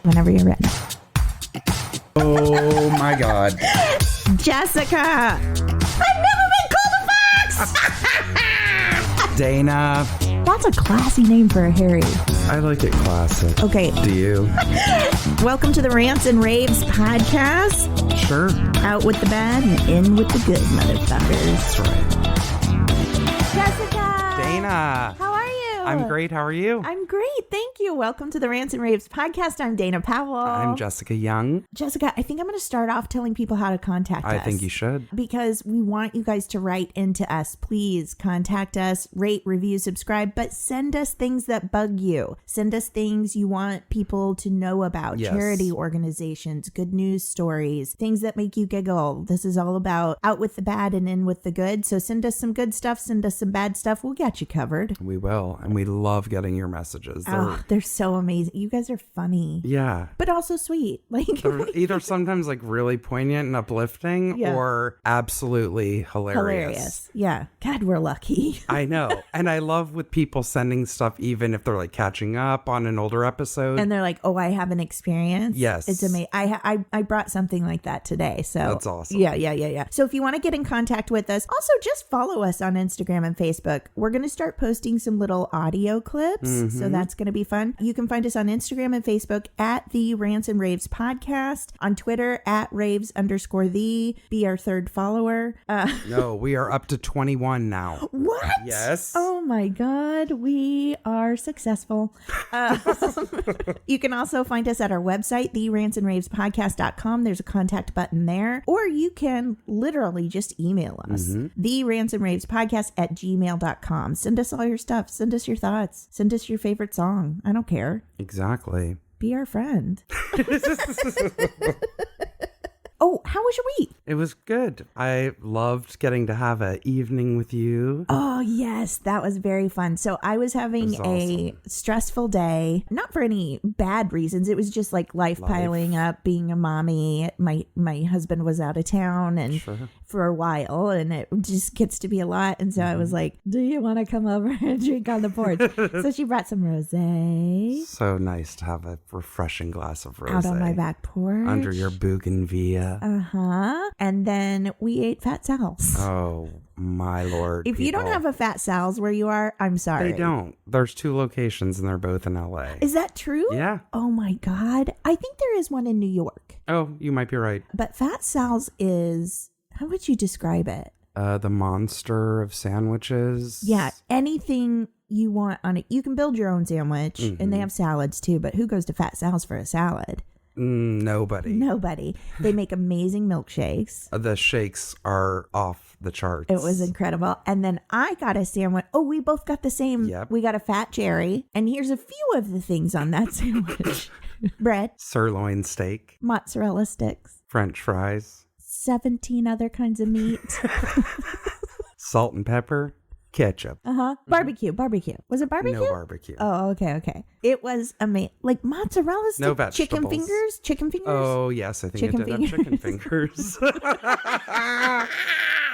Whenever you're ready. Oh my God. Jessica! I've never been called a fox! Dana. That's a classy name for a Harry. I like it classic. Okay. Do you? Welcome to the Rants and Raves podcast. Sure. Out with the bad and in with the good, motherfuckers. That's right. Jessica! Dana. How are you? I'm great. How are you? I'm great. Thank you. Welcome to the Rants and Raves podcast. I'm Dana Powell. I'm Jessica Young. Jessica, I think I'm going to start off telling people how to contact us. I think you should. Because we want you guys to write into us. Please contact us, rate, review, subscribe, but send us things that bug you. Send us things you want people to know about. Yes. Charity organizations, good news stories, things that make you giggle. This is all about out with the bad and in with the good. So send us some good stuff. Send us some bad stuff. We'll get you covered. We will. And we love getting your messages. They're so amazing. You guys are funny. Yeah. But also sweet. Like They're either sometimes like really poignant and uplifting or absolutely hilarious. Yeah. God, we're lucky. I know. And I love with people sending stuff even if they're like catching up on an older episode. And they're like, oh, I have an experience. Yes. It's amazing. I brought something like that today. So that's awesome. Yeah. So if you want to get in contact with us, also just follow us on Instagram and Facebook. We're going to start posting some little audio clips. So that's going to be fun. You can find us on Instagram and Facebook at the Rants and Raves podcast, on Twitter at Raves_the. Be our third follower. No, we are up to 21 now. What? Yes. Oh my God. We are successful. You can also find us at our website, therantsandravespodcast.com. There's a contact button there. Or you can literally just email us, therantsandravespodcast@gmail.com. Send us all your stuff. Send us your thoughts. Send us your favorite song. I don't care. Exactly. Be our friend. Oh, how was your week? It was good. I loved getting to have an evening with you. Oh, yes. That was very fun. So I was having a stressful day, not for any bad reasons. It was just like life piling up, being a mommy. My husband was out of town and for a while, and it just gets to be a lot. And so I was like, do you want to come over and drink on the porch? So she brought some rosé. So nice to have a refreshing glass of rosé. Out on my back porch. Under your bougainvillea. And then we ate Fat Sal's. Oh, my Lord. If you don't have a Fat Sal's where you are, I'm sorry. They don't. There's 2 locations and they're both in LA. Is that true? Yeah. Oh my God. I think there is one in New York. Oh, you might be right. But Fat Sal's is, how would you describe it? The monster of sandwiches. Yeah. Anything you want on it. You can build your own sandwich and they have salads too. But who goes to Fat Sal's for a salad? Nobody. They make amazing milkshakes. The shakes are off the charts. It was incredible. And then I got a sandwich. Oh, we both got the same. Yep. We got a fat cherry. And here's a few of the things on that sandwich. Bread. Sirloin steak. Mozzarella sticks. French fries. 17 other kinds of meat. Salt and pepper. Ketchup. Barbecue. Was it barbecue? No barbecue. Oh, okay. It was amazing. Like mozzarella sticks. No vegetables. Chicken fingers. Oh, yes. I think it did have chicken fingers.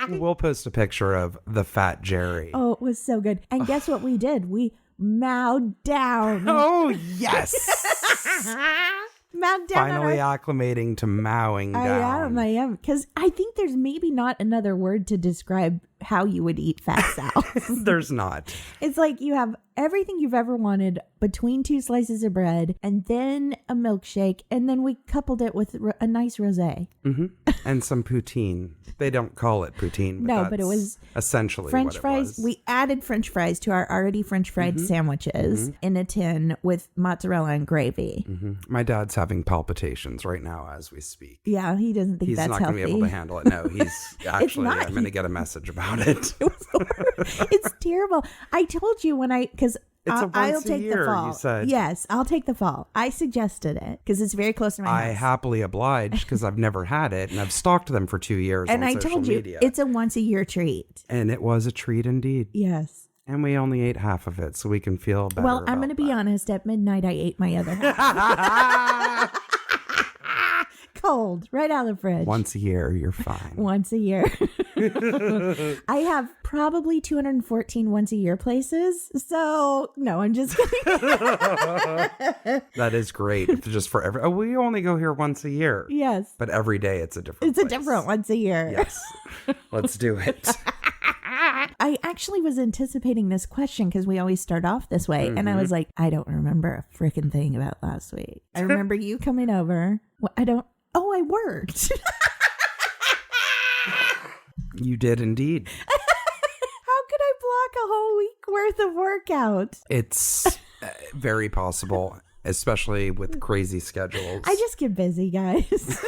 We'll post a picture of the Fat Jerry. Oh, it was so good. And guess what we did? We mowed down. Oh, yes. Mowed down. Finally acclimating to mowing down. I am. Because I think there's maybe not another word to describe how you would eat Fat Sal's. There's not. It's like you have everything you've ever wanted between 2 slices of bread and then a milkshake, and then we coupled it with a nice rosé. And some poutine. They don't call it poutine, but it was essentially French what it fries. was. We added French fries to our already French fried sandwiches in a tin with mozzarella and gravy. My dad's having palpitations right now as we speak. Yeah, he doesn't think that's healthy. He's not going to be able to handle it. No, he's actually, I'm going to get a message about it. It's terrible. I told you because I'll take year, the fall. You said. Yes, I'll take the fall. I suggested it because it's very close to my house. I happily obliged because I've never had it and I've stalked them for 2 years and on I social told you media. it's a once a year treat. And it was a treat indeed. Yes. And we only ate half of it, so we can feel better. Well, I'm going to be honest. At midnight, I ate my other half. Cold, right out of the fridge. Once a year, you're fine. Once a year. I have probably 214 once a year places. So no, I'm just kidding. That is great. Just for every, we only go here once a year. Yes. But every day it's a different It's a different once a year. Yes. Let's do it. I actually was anticipating this question because we always start off this way. And I was like, I don't remember a freaking thing about last week. I remember you coming over. Well, I worked. You did indeed. How could I block a whole week worth of workout? It's very possible. Especially with crazy schedules. I just get busy, guys.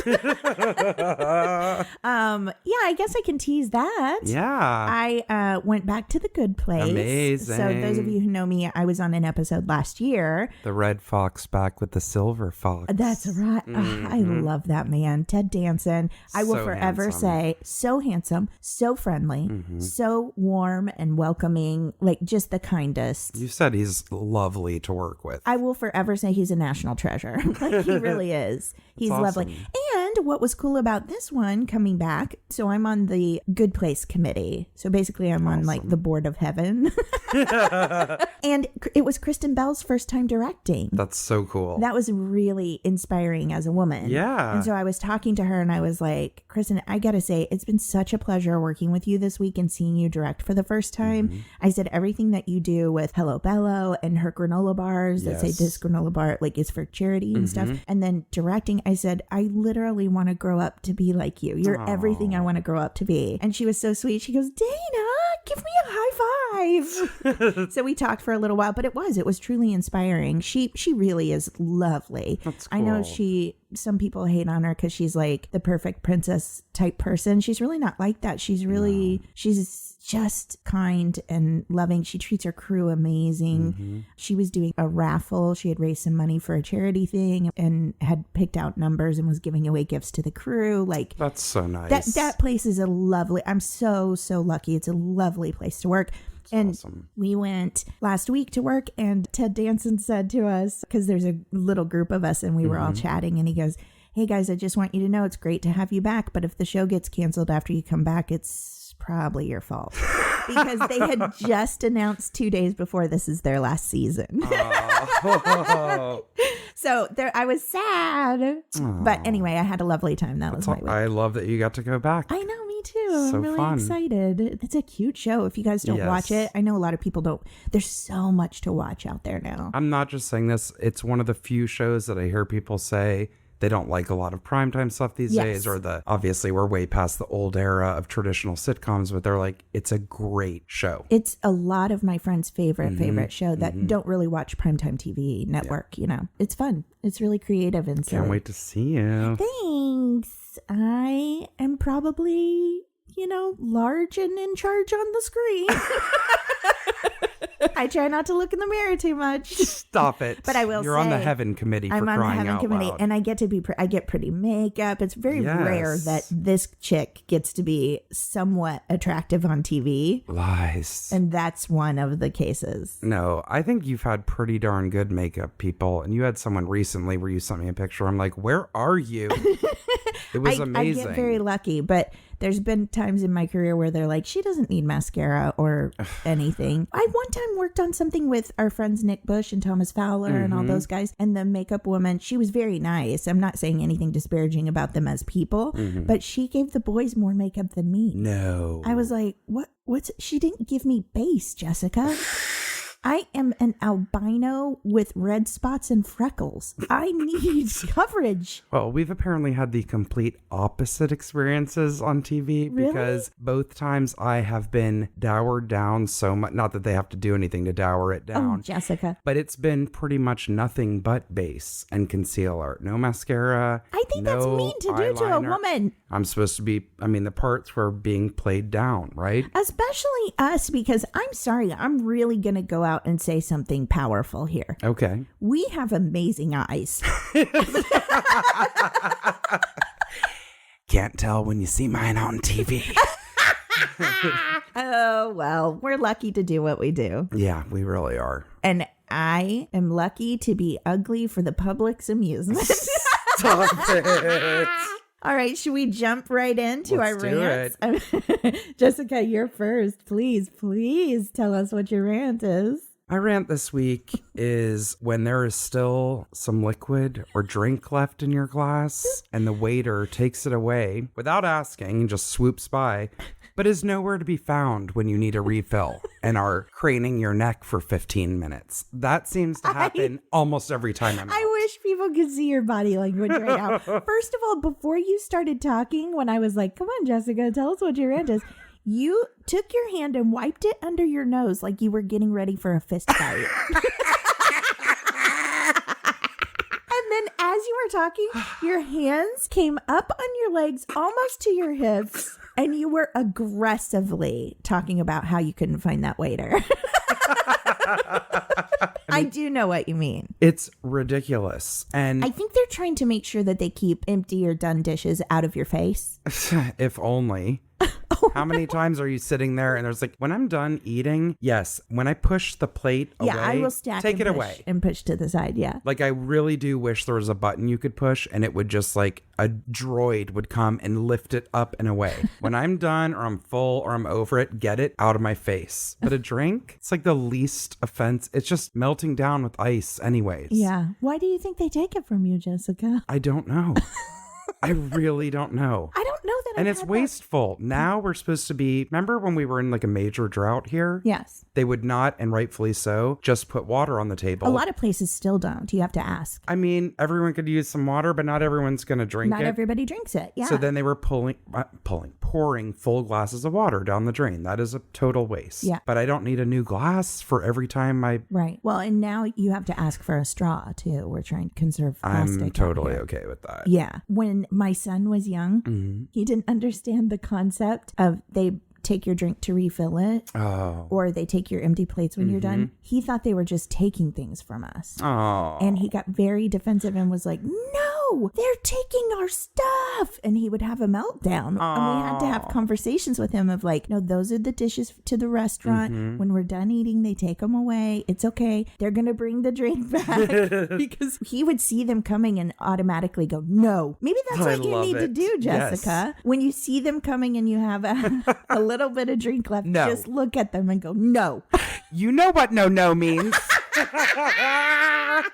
I guess I can tease that. Yeah. I went back to the Good Place. Amazing. So those of you who know me, I was on an episode last year. The red fox back with the silver fox. That's right. I love that man. Ted Danson. I will forever say, so handsome, so friendly, so warm and welcoming, like just the kindest. You said he's lovely to work with. I will forever say he's a national treasure. Like he really is. He's lovely. And what was cool about this one coming back, so I'm on the Good Place committee. So basically I'm on like the board of heaven. And it was Kristen Bell's first time directing. That's so cool. That was really inspiring as a woman. Yeah. And so I was talking to her and I was like, Kristen, I got to say, it's been such a pleasure working with you this week and seeing you direct for the first time. I said everything that you do with Hello Bello and her granola bars that say this granola bar, like it's for charity and stuff. And then directing, I said, I literally want to grow up to be like you. You're everything I want to grow up to be. And she was so sweet. She goes, Dana, give me a high five. So we talked for a little while, but it was truly inspiring. She really is lovely. That's cool. I know some people hate on her because she's like the perfect princess type person. She's really not like that. She's just kind and loving. She treats her crew amazing. She was doing a raffle. She had raised some money for a charity thing and had picked out numbers and was giving away gifts to the crew. Like that's so nice. That place is I'm so lucky. It's a lovely place to work. And awesome. We went last week to work and Ted Danson said to us, because there's a little group of us and we were all chatting, and he goes, hey guys, I just want you to know it's great to have you back, but if the show gets canceled after you come back, it's probably your fault. Because they had just announced 2 days before this is their last season. So I was sad. But anyway, I had a lovely time. That was my week. I love that you got to go back. I know, me too. So I'm really fun. excited. It's a cute show. If you guys don't watch it, I know a lot of people don't. There's so much to watch out there now. I'm not just saying this. It's one of the few shows that I hear people say they don't like a lot of primetime stuff these days, or obviously we're way past the old era of traditional sitcoms, but they're like, it's a great show. It's a lot of my friends' favorite show that don't really watch primetime TV network, you know. It's fun. It's really creative and silly. Can't wait to see you. Thanks. I am probably, large and in charge on the screen. I try not to look in the mirror too much. Stop it. But I will You're on the Heaven Committee for crying out loud. I'm on the Heaven Committee, and I get to I get pretty makeup. It's very rare that this chick gets to be somewhat attractive on TV. Lies. And that's one of the cases. No, I think you've had pretty darn good makeup, people. And you had someone recently where you sent me a picture. I'm like, where are you? It was amazing. I get very lucky, but there's been times in my career where they're like, she doesn't need mascara or anything. I one time worked on something with our friends Nick Bush and Thomas Fowler and all those guys. And the makeup woman, she was very nice. I'm not saying anything disparaging about them as people, but she gave the boys more makeup than me. No. I was like, she didn't give me base, Jessica. I am an albino with red spots and freckles. I need coverage. Well, we've apparently had the complete opposite experiences on TV because both times I have been dowered down so much. Not that they have to do anything to dower it down. Oh, Jessica. But it's been pretty much nothing but base and concealer. No mascara. I think that's mean to do to a woman. I'm supposed to be, the parts were being played down, right? Especially us, because I'm sorry, I'm really going to go out and say something powerful here. Okay. We have amazing eyes. Can't tell when you see mine on TV. Oh, well, we're lucky to do what we do. Yeah, we really are. And I am lucky to be ugly for the public's amusement. Stop it. All right, should we jump right into our Let's rants? Jessica, you're first. Please tell us what your rant is. My rant this week is when there is still some liquid or drink left in your glass and the waiter takes it away without asking and just swoops by, but is nowhere to be found when you need a refill and are craning your neck for 15 minutes. That seems to happen almost every time I'm out. I wish people could see your body language right now. First of all, before you started talking, when I was like, come on, Jessica, tell us what your rant is, you took your hand and wiped it under your nose like you were getting ready for a fist fight. And then as you were talking, your hands came up on your legs almost to your hips, and you were aggressively talking about how you couldn't find that waiter. I do know what you mean. It's ridiculous. And I think they're trying to make sure that they keep empty or done dishes out of your face. if only. How many times are you sitting there and there's like, when I'm done eating, yes, when I push the plate away, I will stack take it push away. And push to the side, yeah. Like, I really do wish there was a button you could push and it would just like a droid would come and lift it up and away. When I'm done or I'm full or I'm over it, get it out of my face. But a drink, it's like the least offense. It's just melting down with ice anyways. Yeah. Why do you think they take it from you, Jessica? I don't know. I really don't know. I don't know that. And it's wasteful. Now we're supposed to be, remember when we were in like a major drought here? Yes. They would not, and rightfully so, just put water on the table. A lot of places still don't. You have to ask. I mean, everyone could use some water, but not everyone's going to drink it. Not everybody drinks it. Yeah. So then they were pouring full glasses of water down the drain. That is a total waste. Yeah. But I don't need a new glass for every time I... Right. Well, and now you have to ask for a straw too. We're trying to conserve plastic. I'm totally okay with that. Yeah. When my son was young, he didn't understand the concept of they take your drink to refill it, or they take your empty plates when you're done. He thought they were just taking things from us. And he got very defensive and was like, no, they're taking our stuff. And he would have a meltdown. And we had to have conversations with him of like, no, those are the dishes to the restaurant. When we're done eating, they take them away. It's okay. They're going to bring the drink back. Because he would see them coming and automatically go, no. Maybe that's what you need to do, Jessica. Yes. When you see them coming and you have a little bit of drink left, just look at them and go, no. You know what no means.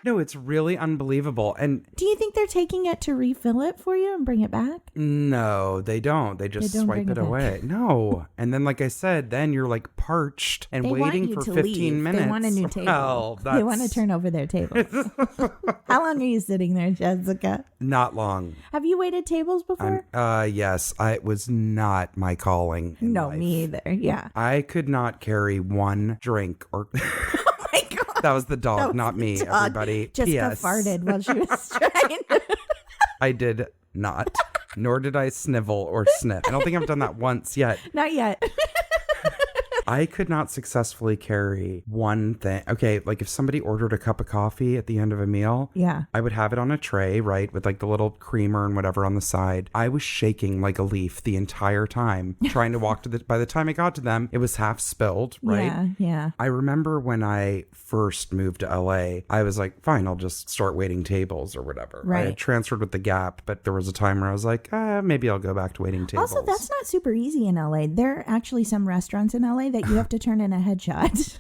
No, it's really unbelievable. And do you think they're taking it to refill it for you and bring it back? No, they don't. They just swipe it away. No. And then, like I said, then you're like parched and waiting for 15 minutes. They want a new table. They want to turn over their table. How long are you sitting there, Jessica? Not long. Have you waited tables before? Yes. It was not my calling in life. Me either. Yeah. I could not carry one drink or... That was the dog, not me, everybody. Jessica farted while she was trying. I did not, nor did I snivel or sniff. I don't think I've done that once yet. Not yet. I could not successfully carry one thing. Okay, like if somebody ordered a cup of coffee at the end of a meal, I would have it on a tray, right, with like the little creamer and whatever on the side. I was shaking like a leaf the entire time, trying to walk to by the time I got to them, it was half spilled, right? Yeah. I remember when I first moved to LA, I was like, fine, I'll just start waiting tables or whatever. Right. I had transferred with the Gap, but there was a time where I was like, maybe I'll go back to waiting tables. Also, that's not super easy in LA. There are actually some restaurants in LA that you have to turn in a headshot.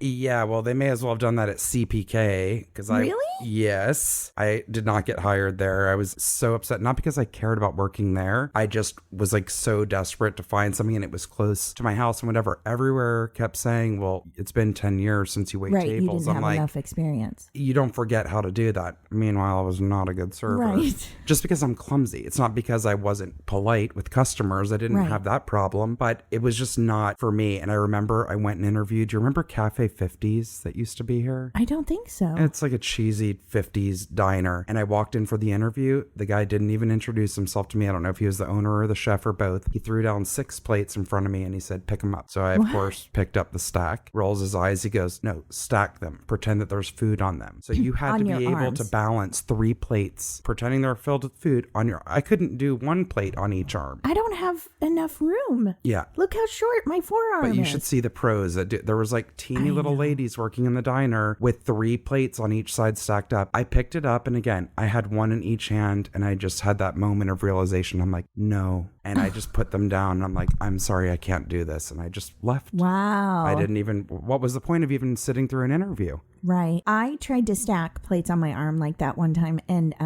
Yeah, well, they may as well have done that at CPK because Really? Yes, I did not get hired there. I was so upset, not because I cared about working there. I just was like so desperate to find something, and it was close to my house and whatever. Everywhere kept saying, "Well, it's been 10 years since you wait tables." You didn't have enough experience. You don't forget how to do that. Meanwhile, I was not a good server. Right. Just because I'm clumsy. It's not because I wasn't polite with customers. I didn't have that problem, but it was just not for me. And I remember I went and interviewed. Do you remember Cafe 50s that used to be here? I don't think so. It's like a cheesy 50s diner. And I walked in for the interview. The guy didn't even introduce himself to me. I don't know if he was the owner or the chef or both. He threw down 6 plates in front of me and he said, pick them up. So I, of course, picked up the stack, rolls his eyes. He goes, no, stack them. Pretend that there's food on them. So you had to be able to balance 3 plates, pretending they're filled with food on your... I couldn't do 1 plate on each arm. I don't have enough room. Yeah. Look how short my forearm is. But you should see the pros that do. There was like teeny little ladies working in the diner with 3 plates on each side stacked up. I picked it up, and again, I had one in each hand, and I just had that moment of realization. I'm like, no. And I just put them down, and I'm like, I'm sorry, I can't do this. And I just left. Wow. I didn't even, what was the point of even sitting through an interview? Right. I tried to stack plates on my arm like that one time, and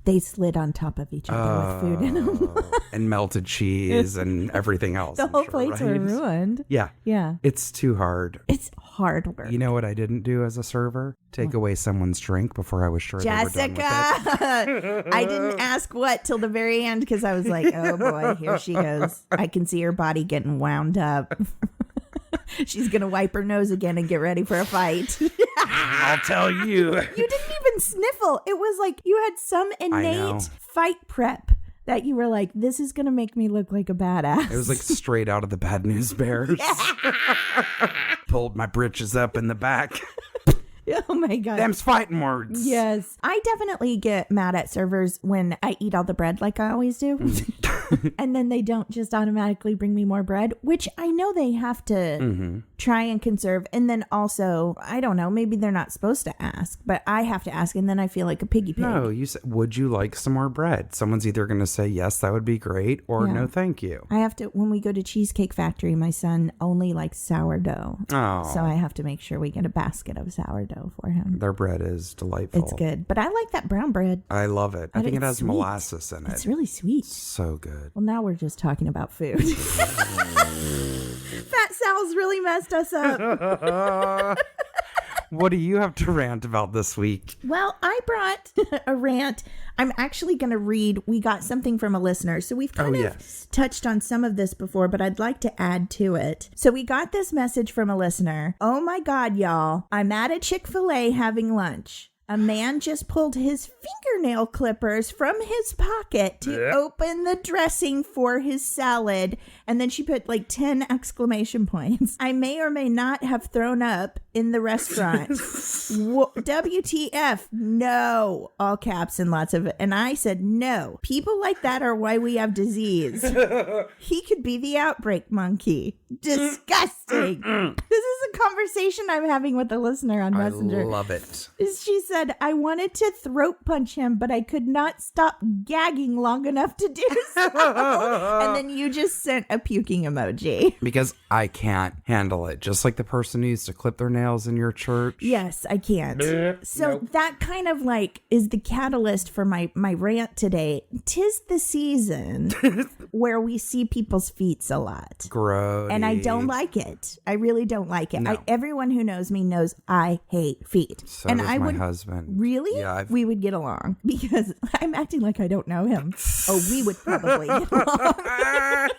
they slid on top of each other with food in them. And melted cheese and everything else. The whole plates were ruined. Yeah. Yeah. It's too hard. It's hard work. You know what I didn't do as a server? Take away someone's drink before I was sure Jessica! they were done with it. I didn't ask what till the very end because I was like, oh boy, here she goes. I can see her body getting wound up. She's going to wipe her nose again and get ready for a fight. I'll tell you. You didn't even sniffle. It was like you had some innate fight prep that you were like, this is going to make me look like a badass. It was like straight out of the Bad News Bears. Pulled my britches up in the back. Oh my God. Them's fighting words. Yes. I definitely get mad at servers when I eat all the bread like I always do. And then they don't just automatically bring me more bread, which I know they have to try and conserve. And then also, I don't know, maybe they're not supposed to ask, but I have to ask. And then I feel like a piggy pig. No, you said, would you like some more bread? Someone's either going to say, yes, that would be great, or no, thank you. I have to, when we go to Cheesecake Factory, my son only likes sourdough. Oh. So I have to make sure we get a basket of sourdough for him. Their bread is delightful. It's good. But I like that brown bread. I love it. I think it has sweet. Molasses in it. It's really sweet. So good. Well, now we're just talking about food. Fat Sal's really messed us up. What do you have to rant about this week? Well, I brought a rant. I'm actually going to read. We got something from a listener. So we've kind of touched on some of this before, but I'd like to add to it. So we got this message from a listener. Oh my God, y'all. I'm at a Chick-fil-A having lunch. A man just pulled his fingernail clippers from his pocket to open the dressing for his salad. And then she put like 10 exclamation points. I may or may not have thrown up in the restaurant. WTF? No. All caps and lots of it. And I said, no. People like that are why we have disease. He could be the outbreak monkey. Disgusting. This is a conversation I'm having with a listener on Messenger. I love it. She said, I wanted to throat punch him, but I could not stop gagging long enough to do so. And then you just sent a puking emoji. Because I can't handle it. Just like the person who used to clip their nails in your church. Yes, I can't. So that kind of like is the catalyst for my rant today. 'Tis the season where we see people's feet a lot. Gross. And I don't like it. I really don't like it. No. Everyone who knows me knows I hate feet. So and does I my would, husband. Really? Yeah. We would get along because I'm acting like I don't know him. Oh, we would probably get along.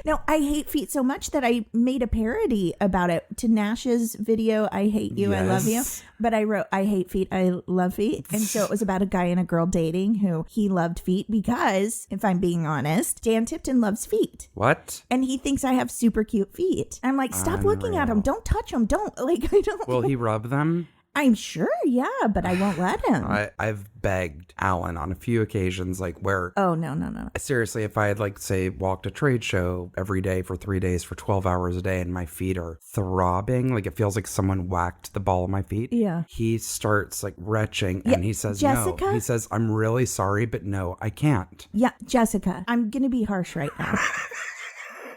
No, I hate feet so much that I made a parody about it to Nash's video, I Hate You, I Love You. But I wrote, I hate feet, I love feet. And so it was about a guy and a girl dating who he loved feet because, if I'm being honest, Dan Tipton loves feet. What? And he thinks I have super cute feet. I'm like, stop looking at them. Don't touch them. Don't, like, I don't. Will he rub them? I'm sure, yeah, but I won't let him. I've begged Alan on a few occasions, like where... Oh, no. Seriously, if I had, like, say, walked a trade show every day for 3 days for 12 hours a day and my feet are throbbing, like it feels like someone whacked the ball of my feet. Yeah. He starts, like, retching and he says, Jessica? no. He says, I'm really sorry, but no, I can't. Yeah, Jessica, I'm going to be harsh right now.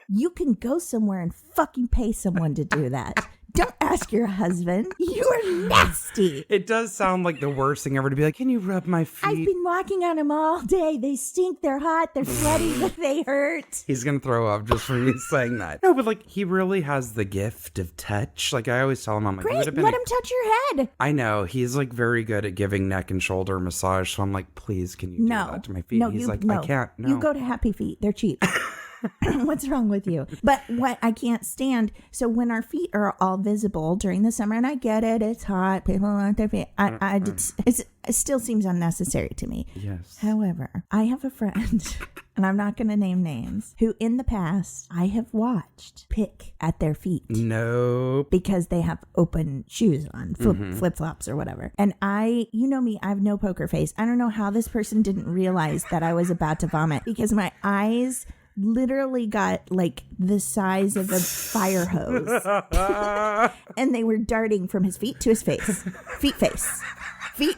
You can go somewhere and fucking pay someone to do that. Don't ask your husband. You're nasty. It does sound like the worst thing ever to be like, can you rub my feet? I've been walking on them all day. They stink. They're hot. They're sweaty, but they hurt. He's going to throw up just for me saying that. No, but like, he really has the gift of touch. Like, I always tell him, I'm like, great. Let him touch your head. I know. He's like very good at giving neck and shoulder massage. So I'm like, please, can you do that to my feet? No, he's like, I can't. No. You go to Happy Feet. They're cheap. What's wrong with you? But what I can't stand, so when our feet are all visible during the summer, and I get it, it's hot, people want their feet, it still seems unnecessary to me. Yes. However, I have a friend, and I'm not going to name names, who in the past I have watched pick at their feet. Nope. Because they have open shoes on, flip-flops or whatever. And you know me, I have no poker face. I don't know how this person didn't realize that I was about to vomit because my eyes literally got like the size of a fire hose. And they were darting from his feet to his face. Feet, face. Feet,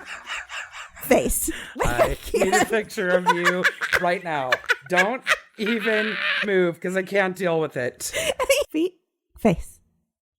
face. I need a picture of you right now. Don't even move because I can't deal with it. Feet, face.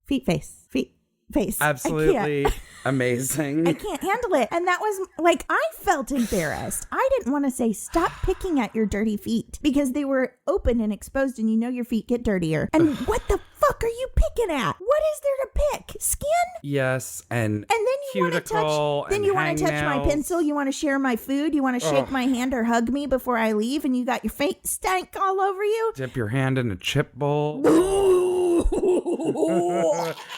Feet, face. Feet, face. Absolutely amazing. I can't handle it. And that was like, I felt embarrassed. I didn't want to say, stop picking at your dirty feet, because they were open and exposed, and you know your feet get dirtier. And what the fuck are you picking at? What is there to pick? Skin? Yes, and then you want to touch. Then you want to touch my pencil. You want to share my food. You want to shake my hand or hug me before I leave, and you got your feet stank all over you. Dip your hand in a chip bowl.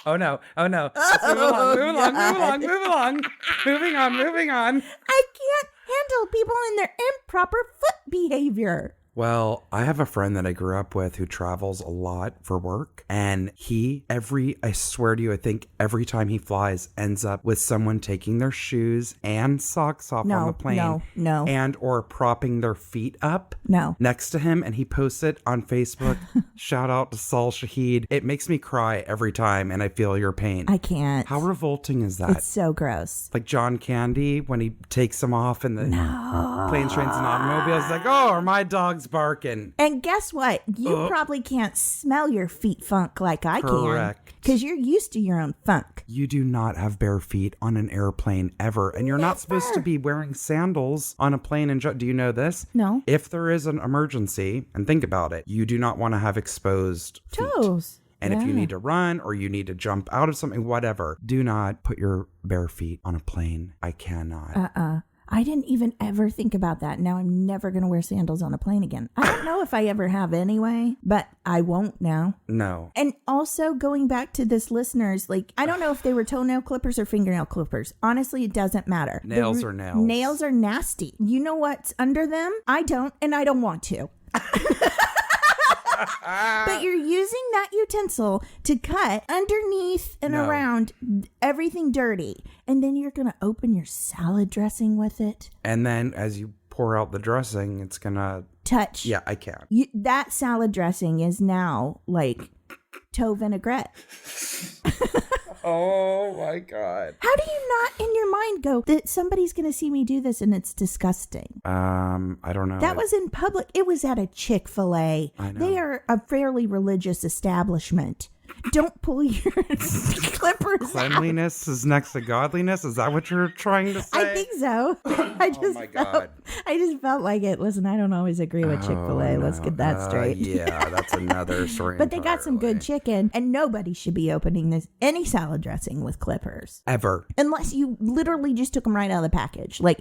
Oh no! Oh no! Let's move along. Moving on. I can't handle people in their improper foot behavior. Well, I have a friend that I grew up with who travels a lot for work, and I swear to you, I think every time he flies ends up with someone taking their shoes and socks off on the plane. No. And or propping their feet up next to him, and he posts it on Facebook. Shout out to Saul Shahid. It makes me cry every time, and I feel your pain. I can't. How revolting is that? It's so gross. Like John Candy, when he takes them off in the planes, trains, and automobiles, like, oh, are my dogs barking? And guess what? You probably can't smell your feet funk like I can. Correct. Because you're used to your own funk. You do not have bare feet on an airplane ever. And you're not supposed to be wearing sandals on a plane. Do you know this? No. If there is an emergency, and think about it, you do not want to have exposed toes. Feet. And if you need to run or you need to jump out of something, whatever, do not put your bare feet on a plane. I cannot. I didn't even ever think about that. Now I'm never going to wear sandals on a plane again. I don't know if I ever have anyway, but I won't now. No. And also going back to this listeners, like, I don't know if they were toenail clippers or fingernail clippers. Honestly, it doesn't matter. Nails are nails. Nails are nasty. You know what's under them? I don't, and I don't want to. But you're using that utensil to cut underneath and around everything dirty. And then you're going to open your salad dressing with it. And then as you pour out the dressing, it's going to touch. Yeah, I can't. That salad dressing is now like toe vinaigrette. Oh my God. How do you not in your mind go that somebody's going to see me do this and it's disgusting? I don't know. That was in public. It was at a Chick-fil-A. I know. They are a fairly religious establishment. Don't pull your clippers Cleanliness is next to godliness? Is that what you're trying to say? I think so. I just felt like it. Listen, I don't always agree with Chick-fil-A. No. Let's get that straight. Yeah, that's another story. But they got some good chicken, and nobody should be opening any salad dressing with clippers. Ever. Unless you literally just took them right out of the package. Like...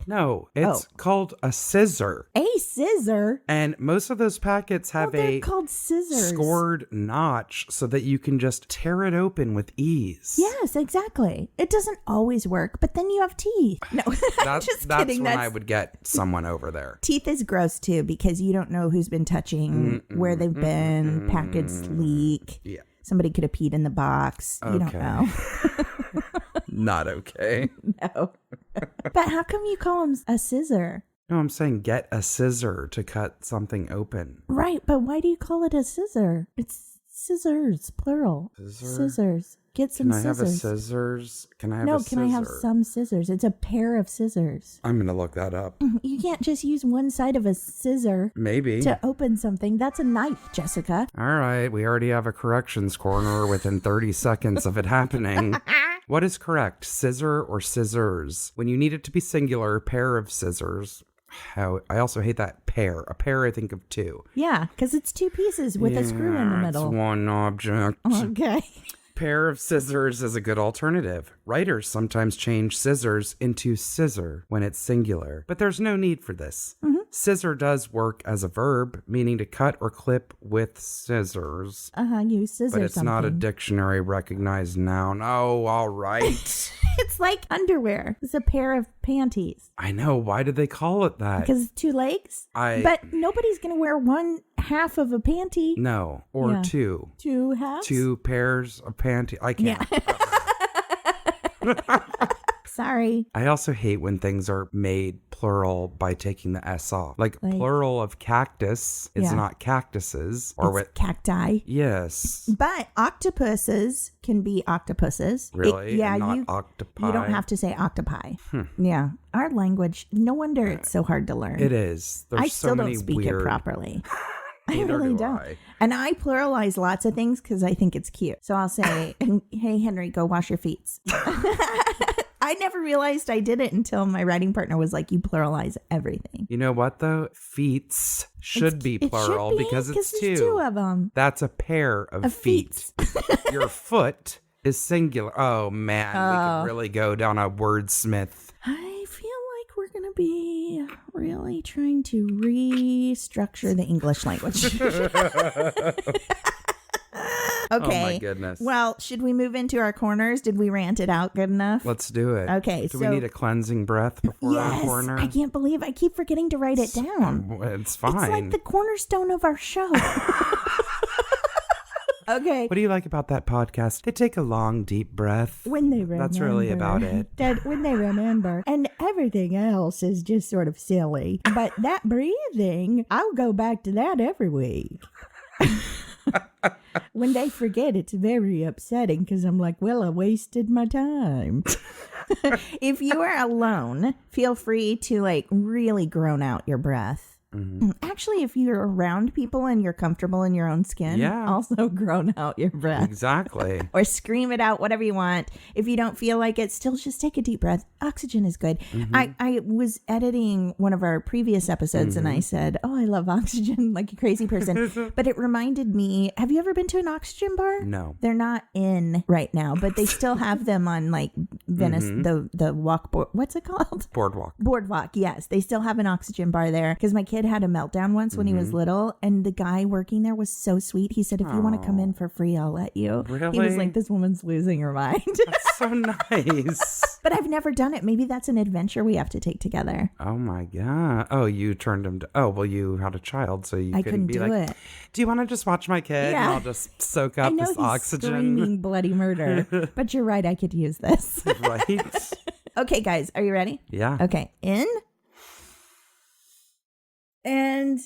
No, it's called a scissor. A scissor? And most of those packets have they're called scissors. Scored notch so that you can just tear it open with ease. Yes, exactly. It doesn't always work, but then you have teeth. No, that's kidding. When I would get someone over there. Teeth is gross too, because you don't know who's been touching, where they've been, packets leak. Yeah. Somebody could have peed in the box. Okay. You don't know. Not okay. No. But how come you call them a scissor? No, I'm saying get a scissor to cut something open. Right, but why do you call it a scissor? It's scissors, plural. Scissors. Get some scissors. Can I have a scissors? Can I have some scissors? It's a pair of scissors. I'm going to look that up. You can't just use one side of a scissor. Maybe. To open something. That's a knife, Jessica. All right. We already have a corrections corner within 30 seconds of it happening. What is correct? Scissor or scissors? When you need it to be singular, pair of scissors. I also hate that pair. A pair, I think of two. Yeah, because it's two pieces with a screw in the middle. It's one object. Okay. Pair of scissors is a good alternative. Writers sometimes change scissors into scissor when it's singular, but there's no need for this. Mm-hmm. Scissor does work as a verb, meaning to cut or clip with scissors. You scissor But it's something. not a dictionary recognized noun. Oh, all right. It's like underwear. It's a pair of panties. I know. Why did they call it that? Because it's two legs? But nobody's going to wear one half of a panty. No. Or two. Two halves? Two pairs of panties. I can't. Yeah. Sorry. I also hate when things are made plural by taking the S off. Like plural of cactus is not cactuses. Or it's cacti. Yes. But octopuses can be octopuses. Really? Not octopi? You don't have to say octopi. Yeah. Our language, no wonder it's so hard to learn. It is. There's I still don't speak it properly. I really don't. And I pluralize lots of things because I think it's cute. So I'll say, hey, Henry, go wash your feet. I never realized I did it until my writing partner was like, you pluralize everything. You know what, though? Feets should be plural because it's two of them. That's a pair of feet. Your foot is singular. Oh, man. We could really go down a wordsmith. I feel like we're going to be really trying to restructure the English language. Okay. Oh, my goodness. Well, should we move into our corners? Did we rant it out good enough? Let's do it. Okay. Do we need a cleansing breath before our corner? I can't believe I keep forgetting to write it down. It's fine. It's like the cornerstone of our show. Okay. What do you like about that podcast? They take a long, deep breath. When they remember. That's really about it. When they remember. And everything else is just sort of silly. But that breathing, I'll go back to that every week. When they forget, it's very upsetting because I'm like, well, I wasted my time. If you are alone, feel free to like really groan out your breath. Mm-hmm. Actually, if you're around people and you're comfortable in your own skin, also groan out your breath. Exactly. Or scream it out, whatever you want. If you don't feel like it, still just take a deep breath. Oxygen is good. Mm-hmm. I was editing one of our previous episodes and I said, oh, I love oxygen like a crazy person. But it reminded me, have you ever been to an oxygen bar? No. They're not in right now, but they still have them on like Venice, the walk, what's it called? Boardwalk, yes. They still have an oxygen bar there because my kid had a meltdown once when he was little, and the guy working there was so sweet. He said, if you want to come in for free, I'll let you. Really? He was like, this woman's losing her mind. That's so nice. But I've never done it. Maybe that's an adventure we have to take together. Oh my God. Oh, you turned him to, you had a child, so you couldn't be like, it. Do you want to just watch my kid? Yeah. And I'll just soak up this oxygen. Screaming bloody murder. But you're right, I could use this. Right? Okay, guys, are you ready? Yeah. Okay, in. And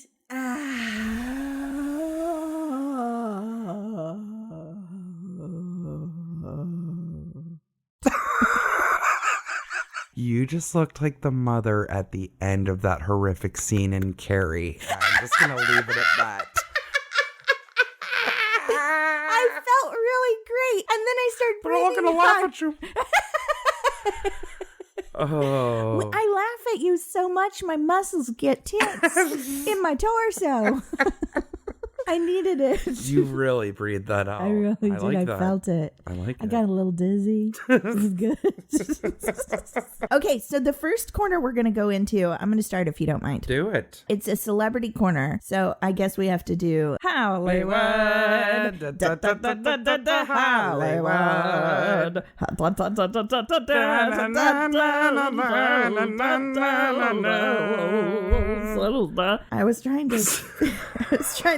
You just looked like the mother at the end of that horrific scene in Carrie. I'm just going to leave it at that. I felt really great. And then I started But I'm not going to laugh at you. Oh. I laugh at you so much my muscles get tense in my torso. I needed it. You really breathed that out. I really did. Like I that. felt it. I like it. I got a little dizzy. It was good. Okay, so the first corner we're going to go into, I'm going to start if you don't mind. Do it. It's a celebrity corner. So I guess we have to do Hollywood. Hollywood. I was trying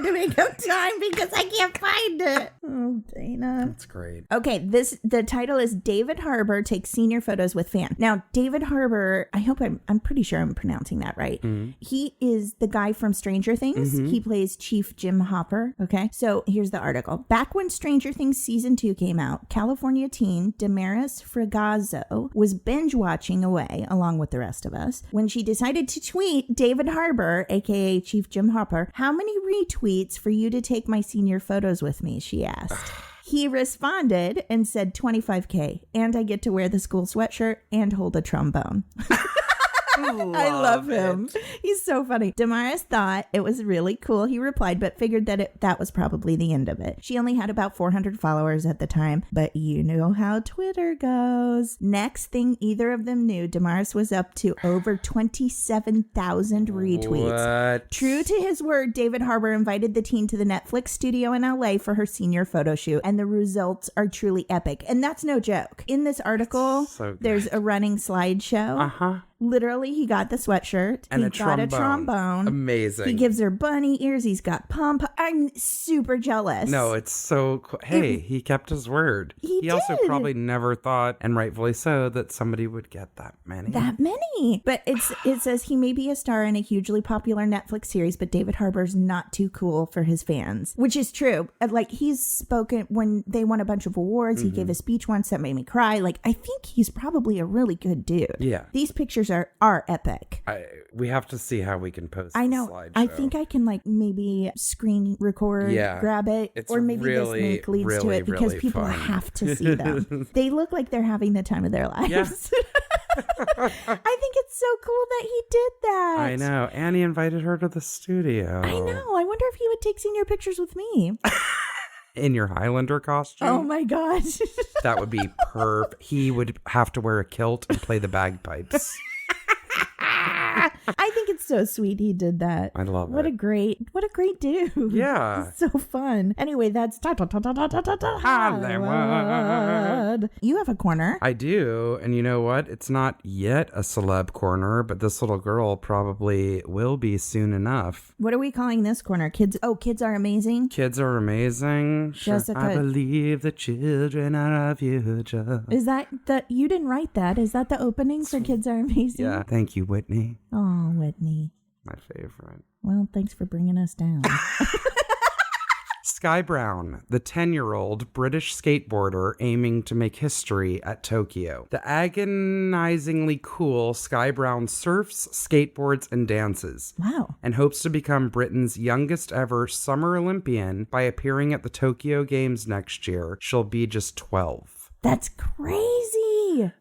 to make up time because I can't find it. Oh, Dana. That's great. Okay, the title is David Harbour takes senior photos with fan. Now, David Harbour, I'm pretty sure I'm pronouncing that right. Mm-hmm. He is the guy from Stranger Things. Mm-hmm. He plays Chief Jim Hopper. Okay, so here's the article. Back when Stranger Things season 2 came out, California teen Damaris Fragazzo was binge watching away along with the rest of us when she decided to tweet David Harbour, aka Chief Jim Hopper, how many retweets for you to take my senior photos with me, she asked. He responded and said 25K, and I get to wear the school sweatshirt and hold a trombone. I love him. He's so funny. Damaris thought it was really cool. He replied, but figured that that was probably the end of it. She only had about 400 followers at the time, but you know how Twitter goes. Next thing either of them knew, Damaris was up to over 27,000 retweets. What? True to his word, David Harbour invited the teen to the Netflix studio in LA for her senior photo shoot, and the results are truly epic. And that's no joke. In this article, there's a running slideshow. Literally, he got the sweatshirt. And he got a trombone. Amazing. He gives her bunny ears. He's got pom-pom. I'm super jealous. No, it's so cool. Hey, he kept his word. He also probably never thought, and rightfully so, that somebody would get that many. But it says he may be a star in a hugely popular Netflix series, but David Harbour's not too cool for his fans, which is true. Like, he's spoken when they won a bunch of awards. He gave a speech once that made me cry. Like, I think he's probably a really good dude. Yeah. These pictures are epic. We have to see how we can post I know. the slideshow. I think I can like maybe screen record, grab it, or maybe this link leads to it because people have to see them. They look like they're having the time of their lives. Yeah. I think it's so cool that he did that. I know. Annie invited her to the studio. I know. I wonder if he would take senior pictures with me. In your Highlander costume? Oh my gosh. That would be perfect. He would have to wear a kilt and play the bagpipes. I think it's so sweet he did that. I love it. What a great dude. Yeah. It's so fun. Anyway, that's Hollywood. You have a corner. I do. And you know what? It's not yet a celeb corner, but this little girl probably will be soon enough. What are we calling this corner? Kids. Oh, kids are amazing. Kids are amazing. Jessica. I believe the children are our future. Is that you didn't write that? Is that the opening for Kids Are Amazing? Yeah. Thank you, Whitney. Oh, Whitney. My favorite. Well, thanks for bringing us down. Skye Brown, the 10-year-old British skateboarder aiming to make history at Tokyo. The agonizingly cool Skye Brown surfs, skateboards, and dances. Wow. And hopes to become Britain's youngest ever Summer Olympian by appearing at the Tokyo Games next year. She'll be just 12. That's crazy.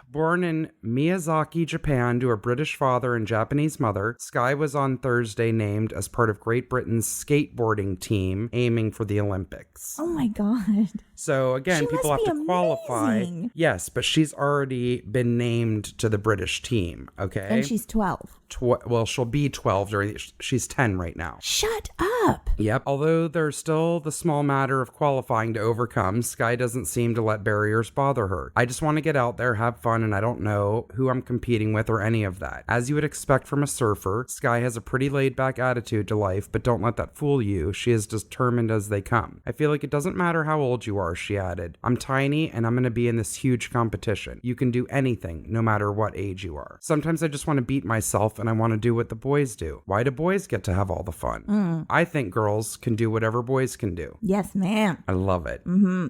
Born in Miyazaki, Japan, to a British father and Japanese mother, Skye was on Thursday named as part of Great Britain's skateboarding team aiming for the Olympics. Oh my God. So again, people have to qualify. Yes, but she's already been named to the British team, okay? And she's 12. Well, she'll be 12 she's 10 right now. Shut up. Yep. Although there's still the small matter of qualifying to overcome, Skye doesn't seem to let barriers bother her. I just want to get out there, have fun, and I don't know who I'm competing with or any of that. As you would expect from a surfer, Skye has a pretty laid-back attitude to life, but don't let that fool you. She is determined as they come. I feel like it doesn't matter how old you are, she added. I'm tiny, and I'm going to be in this huge competition. You can do anything, no matter what age you are. Sometimes I just want to beat myself, and I want to do what the boys do. Why do boys get to have all the fun? I think girls can do whatever boys can do. Yes, ma'am. I love it.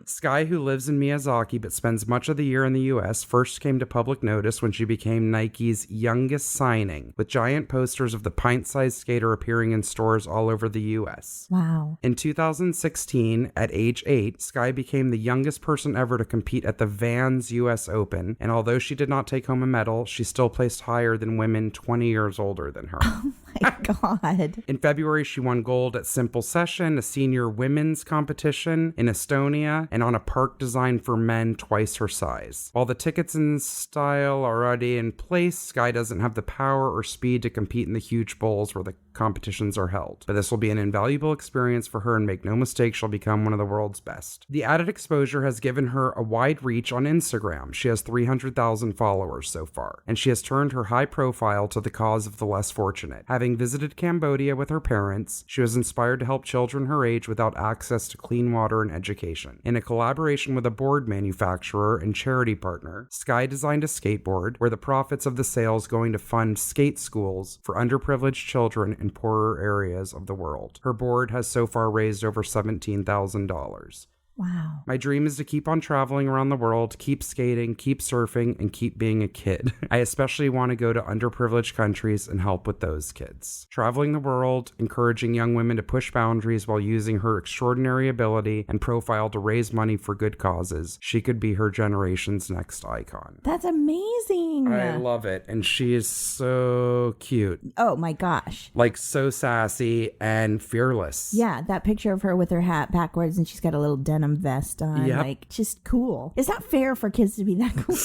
Skye, who lives in Miyazaki but spends much of the year in the U.S., first came to public notice when she became Nike's youngest signing, with giant posters of the pint-sized skater appearing in stores all over the U.S. Wow. In 2016, at age 8, Skye became the youngest person ever to compete at the Vans U.S. Open, and although she did not take home a medal, she still placed higher than women 20 years older than her. Oh my God. In February, she won gold at Simple Session, a senior women's competition in Estonia, and on a park designed for men twice her size. While the tickets and style are already in place, Skye doesn't have the power or speed to compete in the huge bowls where the competitions are held. But this will be an invaluable experience for her, and make no mistake, she'll become one of the world's best. The added exposure has given her a wide reach on Instagram. She has 300,000 followers so far, and she has turned her high profile to the cause of the less fortunate. Having visited Cambodia with her parents, she was inspired to help children her age without access to clean water and education. In a collaboration with a board manufacturer and charity partner, Skye designed a skateboard where the profits of the sales going to fund skate schools for underprivileged children in poorer areas of the world. Her board has so far raised over $17,000. Wow. My dream is to keep on traveling around the world, keep skating, keep surfing, and keep being a kid. I especially want to go to underprivileged countries and help with those kids. Traveling the world, encouraging young women to push boundaries while using her extraordinary ability and profile to raise money for good causes. She could be her generation's next icon. That's amazing. I love it. And she is so cute. Oh my gosh. Like so sassy and fearless. Yeah, that picture of her with her hat backwards and she's got a little denim vest on. Yep. Like, just cool. It's not fair for kids to be that cool.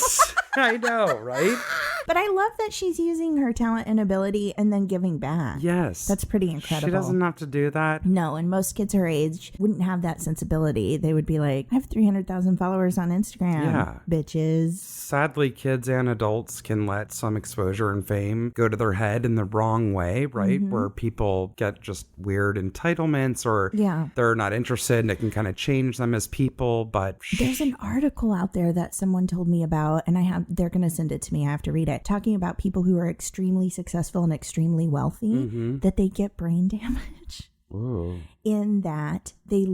I know, right? But I love that she's using her talent and ability and then giving back. Yes. That's pretty incredible. She doesn't have to do that. No, and most kids her age wouldn't have that sensibility. They would be like, I have 300,000 followers on Instagram. Yeah. Bitches. Sadly, kids and adults can let some exposure and fame go to their head in the wrong way, right? Where people get just weird entitlements or they're not interested and it can kind of change them as people. But there's an article out there that someone told me about, and they're going to send it to me. I have to read it. Talking about people who are extremely successful and extremely wealthy, that they get brain damage. Ooh. In that they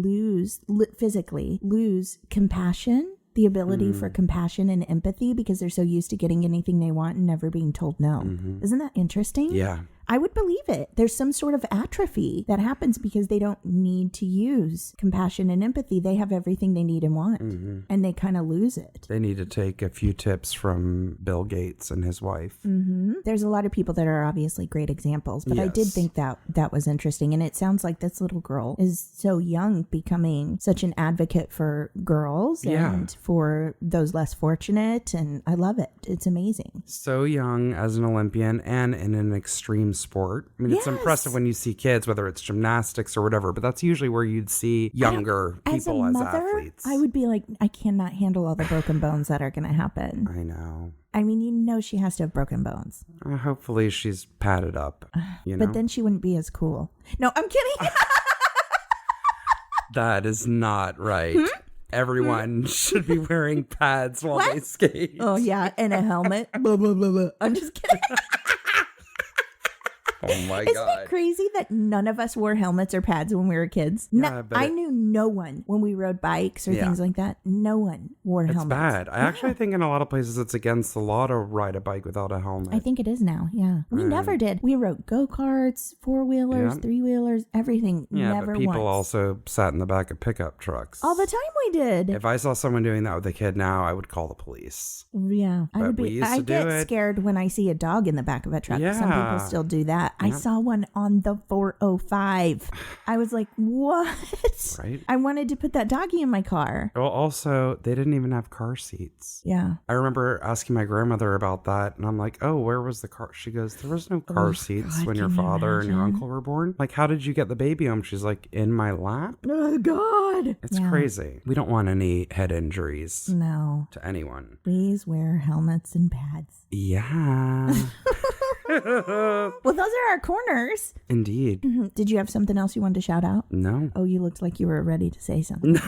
physically lose compassion, the ability for compassion and empathy because they're so used to getting anything they want and never being told no. Isn't that interesting? Yeah. I would believe it. There's some sort of atrophy that happens because they don't need to use compassion and empathy. They have everything they need and want, and they kind of lose it. They need to take a few tips from Bill Gates and his wife. There's a lot of people that are obviously great examples, but I did think that was interesting. And it sounds like this little girl is so young, becoming such an advocate for girls and for those less fortunate. And I love it. It's amazing. So young as an Olympian and in an extreme sport. I mean, it's impressive when you see kids, whether it's gymnastics or whatever, but that's usually where you'd see younger people as athletes. I would be like, I cannot handle all the broken bones that are going to happen. I know. I mean, she has to have broken bones. Hopefully she's padded up, you know? But then she wouldn't be as cool. No, I'm kidding. That is not right. Everyone should be wearing pads while they skate. Oh, yeah, and a helmet. Blah, blah, blah, blah. I'm just kidding. Oh my God. Isn't it crazy that none of us wore helmets or pads when we were kids? I knew no one when we rode bikes or things like that. No one wore helmets. It's bad. I actually think in a lot of places it's against the law to ride a bike without a helmet. I think it is now, yeah. We never did. We rode go-karts, four-wheelers, three-wheelers, everything. Yeah, never but people once. Also sat in the back of pickup trucks. All the time we did. If I saw someone doing that with a kid now, I would call the police. Yeah. I get scared when I see a dog in the back of a truck. Yeah. Some people still do that. I saw one on the 405. I was like, what? Right? I wanted to put that doggy in my car. Well, also, they didn't even have car seats. Yeah. I remember asking my grandmother about that, and I'm like, oh, where was the car? She goes, there was no car seats when your father and your uncle were born. Like, how did you get the baby home? She's like, in my lap? Oh, God. It's crazy. We don't want any head injuries. No. To anyone. Please wear helmets and pads. Yeah. Well, those are our corners. Indeed. Did you have something else you wanted to shout out? No. Oh, you looked like you were ready to say something.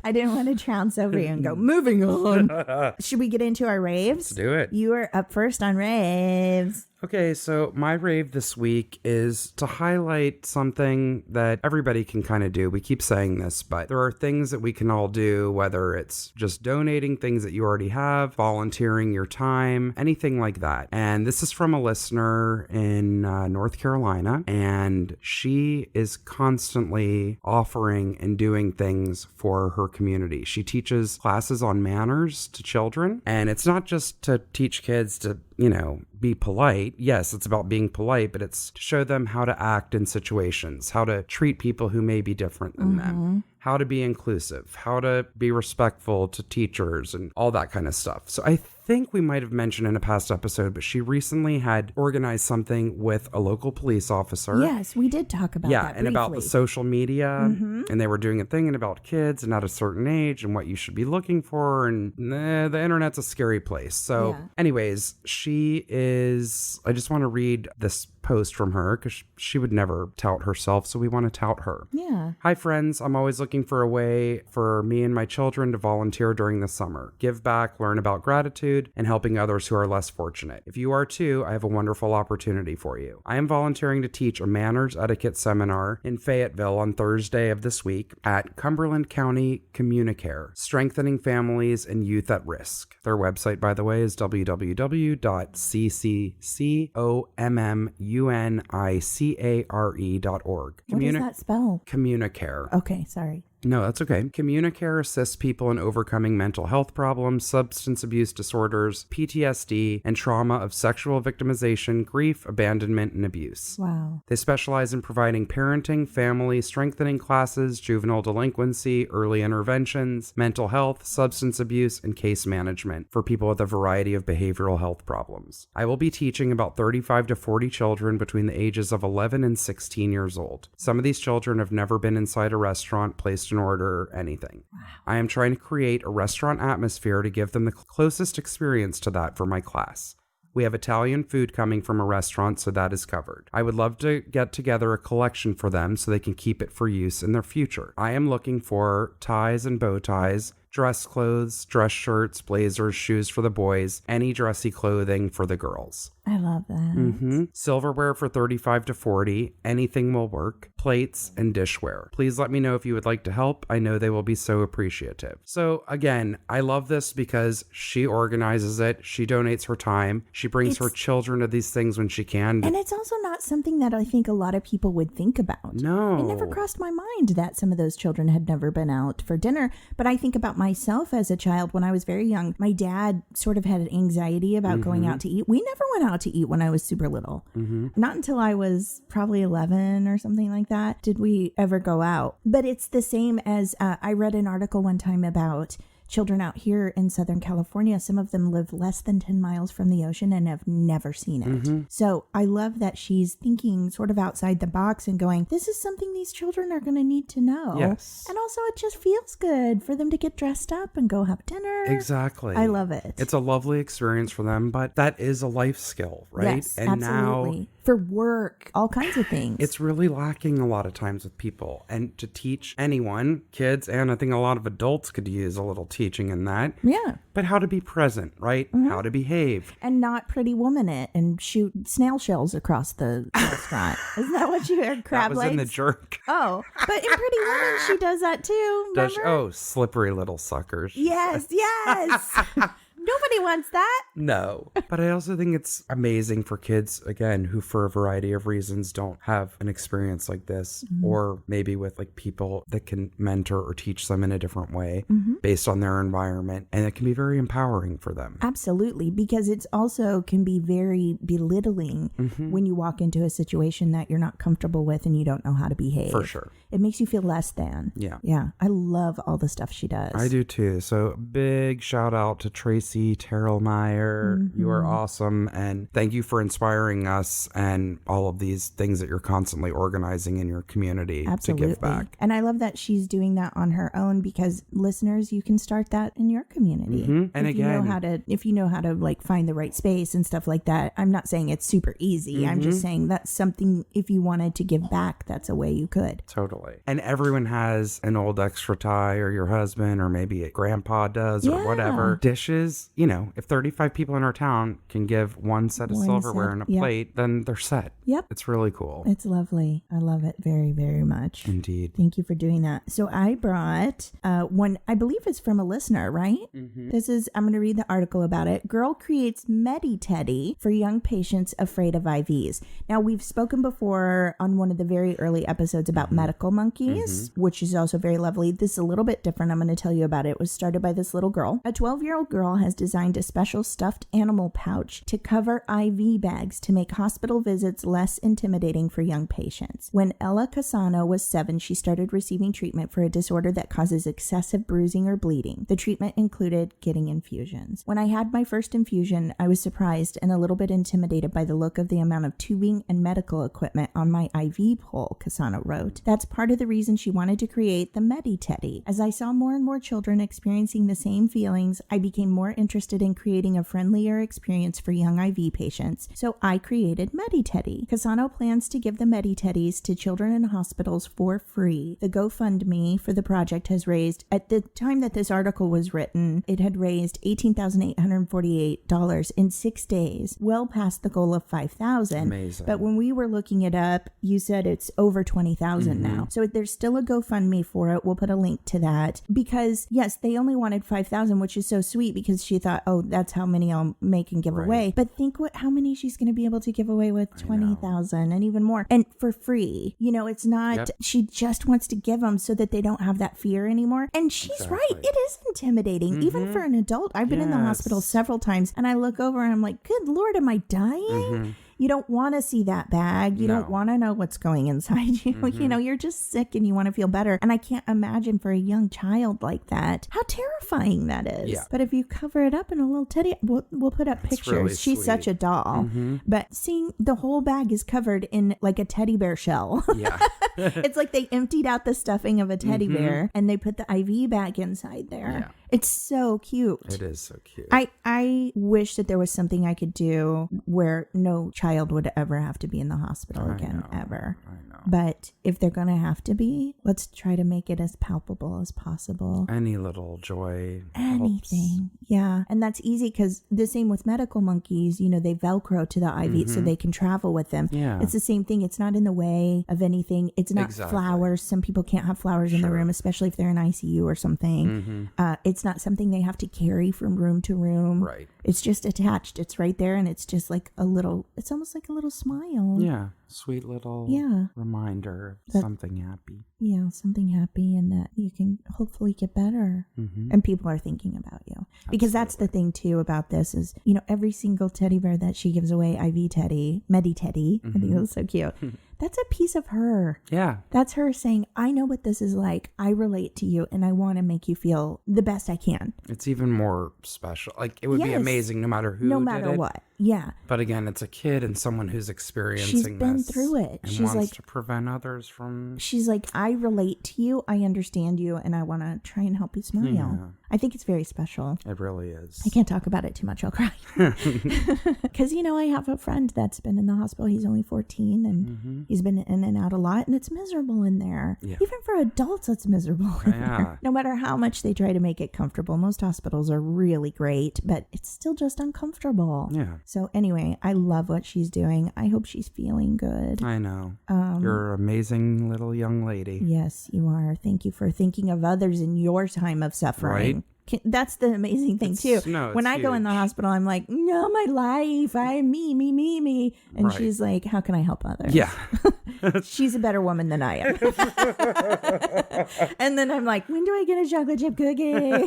I didn't want to trounce over you and go, moving on. Should we get into our raves? Let's do it. You are up first on raves. Okay, so my rave this week is to highlight something that everybody can kind of do. We keep saying this, but there are things that we can all do, whether it's just donating things that you already have, volunteering your time, anything like that. And this is from a listener in North Carolina, and she is constantly offering and doing things for her community. She teaches classes on manners to children, and it's not just to teach kids to, be polite. Yes, it's about being polite, but it's to show them how to act in situations, how to treat people who may be different than them, how to be inclusive, how to be respectful to teachers and all that kind of stuff. So I think we might have mentioned in a past episode, but she recently had organized something with a local police officer. Yes, we did talk about that briefly. And about the social media, and they were doing a thing about kids and at a certain age and what you should be looking for, and the internet's a scary place. So anyways, I just want to read this post from her because she would never tout herself, so we want to tout her. Yeah. Hi friends, I'm always looking for a way for me and my children to volunteer during the summer, give back, learn about gratitude, and helping others who are less fortunate. If you are too, I have a wonderful opportunity for you. I am volunteering to teach a manners etiquette seminar in Fayetteville on Thursday of this week at Cumberland County Communicare, strengthening families and youth at risk. Their website, by the way, is www.cccommUnicare.org. What does that spell? Communicare. Okay, sorry. No, that's okay. Communicare assists people in overcoming mental health problems, substance abuse disorders, PTSD, and trauma of sexual victimization, grief, abandonment, and abuse. Wow. They specialize in providing parenting, family strengthening classes, juvenile delinquency, early interventions, mental health, substance abuse, and case management for people with a variety of behavioral health problems. I will be teaching about 35 to 40 children between the ages of 11 and 16 years old. Some of these children have never been inside a restaurant, placed an order, or anything. Wow. I am trying to create a restaurant atmosphere to give them the closest experience to that for my class. We have Italian food coming from a restaurant, so that is covered. I would love to get together a collection for them so they can keep it for use in their future. I am looking for ties and bow ties, dress clothes, dress shirts, blazers, shoes for the boys, any dressy clothing for the girls. I love that. Silverware for 35 to 40. Anything will work. Plates and dishware. Please let me know if you would like to help. I know they will be so appreciative. So again, I love this because she organizes it. She donates her time. She brings her children to these things when she can. And it's also not something that I think a lot of people would think about. No. It never crossed my mind that some of those children had never been out for dinner. But I think about myself as a child when I was very young. My dad sort of had anxiety about going out to eat. We never went out to eat when I was super little. Not until I was probably 11 or something like that did we ever go out. But it's the same as I read an article one time about children out here in Southern California. Some of them live less than 10 miles from the ocean and have never seen it. So I love that she's thinking sort of outside the box and going, this is something these children are going to need to know. Yes. And also it just feels good for them to get dressed up and go have dinner. Exactly. I love it. It's a lovely experience for them, but that is a life skill, right? Yes, and absolutely. Now for work, all kinds of things. It's really lacking a lot of times with people. And to teach anyone, kids, and I think a lot of adults could use a little teaching in that. Yeah. But how to be present, right? How to behave. And not Pretty Woman it and shoot snail shells across the restaurant. Isn't that what you heard? Crab That was legs? in The Jerk. Oh, but in Pretty Woman, she does that too. Remember? Slippery little suckers. Yes. Nobody wants that. No. But I also think it's amazing for kids, again, who for a variety of reasons don't have an experience like this, or maybe with like people that can mentor or teach them in a different way based on their environment. And it can be very empowering for them. Absolutely. Because it's also can be very belittling when you walk into a situation that you're not comfortable with and you don't know how to behave. For sure. It makes you feel less than. Yeah. Yeah. I love all the stuff she does. I do too. So big shout out to Tracy Terrellmeyer. You are awesome. And thank you for inspiring us and all of these things that you're constantly organizing in your community to give back. And I love that she's doing that on her own because listeners, you can start that in your community. And if you know how to like find the right space and stuff like that. I'm not saying it's super easy. I'm just saying that's something if you wanted to give back, that's a way you could. Totally. And everyone has an old extra tie, or your husband, or maybe a grandpa does, or whatever. Dishes, if 35 people in our town can give one set of silverware and a plate, then they're set. Yep. It's really cool. It's lovely. I love it very, very much. Indeed. Thank you for doing that. So I brought one, I believe it's from a listener, right? I'm going to read the article about it. Girl creates Medi Teddy for young patients afraid of IVs. Now, we've spoken before on one of the very early episodes about medical monkeys, which is also very lovely. This is a little bit different. I'm going to tell you about it. It was started by this little girl. A 12-year-old girl has designed a special stuffed animal pouch to cover IV bags to make hospital visits less intimidating for young patients. When Ella Casano was 7, she started receiving treatment for a disorder that causes excessive bruising or bleeding. The treatment included getting infusions. When I had my first infusion, I was surprised and a little bit intimidated by the look of the amount of tubing and medical equipment on my IV pole, Casano wrote. That's part of the reason she wanted to create the Medi Teddy. As I saw more and more children experiencing the same feelings, I became more interested in creating a friendlier experience for young IV patients, so I created Medi Teddy. Casano plans to give the Medi Teddies to children in hospitals for free. The GoFundMe for the project has raised, at the time that this article was written, it had raised $18,848 in 6 days, well past the goal of $5,000. Amazing. But when we were looking it up, you said it's over $20,000 now. So there's still a GoFundMe for it. We'll put a link to that because, yes, they only wanted $5,000, which is so sweet because she thought, oh, that's how many I'll make and give away. But think how many she's going to be able to give away with 20,000 and even more, and for free. You know, it's not, she just wants to give them so that they don't have that fear anymore. And she's right. It is intimidating, even for an adult. I've been in the hospital several times, and I look over and I'm like, good Lord, am I dying? You don't want to see that bag. You don't want to know what's going inside you. You know, you're just sick and you want to feel better. And I can't imagine for a young child like that, how terrifying that is. Yeah. But if you cover it up in a little teddy, we'll put up pictures. Really She's sweet. Such a doll. But seeing the whole bag is covered in like a teddy bear shell. Yeah. It's like they emptied out the stuffing of a teddy bear and they put the IV bag inside there. Yeah. It's so cute. It is so cute. I wish that there was something I could do where no child would ever have to be in the hospital again, ever. I know. But if they're going to have to be, let's try to make it as palpable as possible. Any little joy. Anything. Helps. Yeah. And that's easy because the same with medical monkeys, you know, they Velcro to the IV so they can travel with them. Yeah. It's the same thing. It's not in the way of anything. It's not flowers. Some people can't have flowers in the room, especially if they're in ICU or something. It's not something they have to carry from room to room. Right. It's just attached. It's right there. And it's just like it's almost like a little smile. Yeah. Sweet little reminder of something happy. Yeah, something happy, and that you can hopefully get better. And people are thinking about you. Because that's the thing too about this is, you know, every single teddy bear that she gives away, IV Teddy, Medi Teddy, I think it was so cute. That's a piece of her. Yeah. That's her saying, I know what this is like. I relate to you and I want to make you feel the best I can. It's even more special. Like it would be amazing no matter who did it. What. Yeah. But again, it's a kid and someone who's experiencing She's been through it. And She's wants to prevent others from. She's like, I relate to you. I understand you. And I want to try and help you smile. Yeah. I think it's very special. It really is. I can't talk about it too much. I'll cry. Because, you know, I have a friend that's been in the hospital. He's only 14 and he's been in and out a lot. And it's miserable in there. Yeah. Even for adults, it's miserable in there. No matter how much they try to make it comfortable. Most hospitals are really great, but it's still just uncomfortable. Yeah. So anyway, I love what she's doing. I hope she's feeling good. I know. You're an amazing little young lady. Yes, you are. Thank you for thinking of others in your time of suffering. Right. That's the amazing thing too. When I go in the hospital, I'm like, no, my life, I'm me. And she's like, how can I help others? Yeah. She's a better woman than I am. And then I'm like, when do I get a chocolate chip cookie?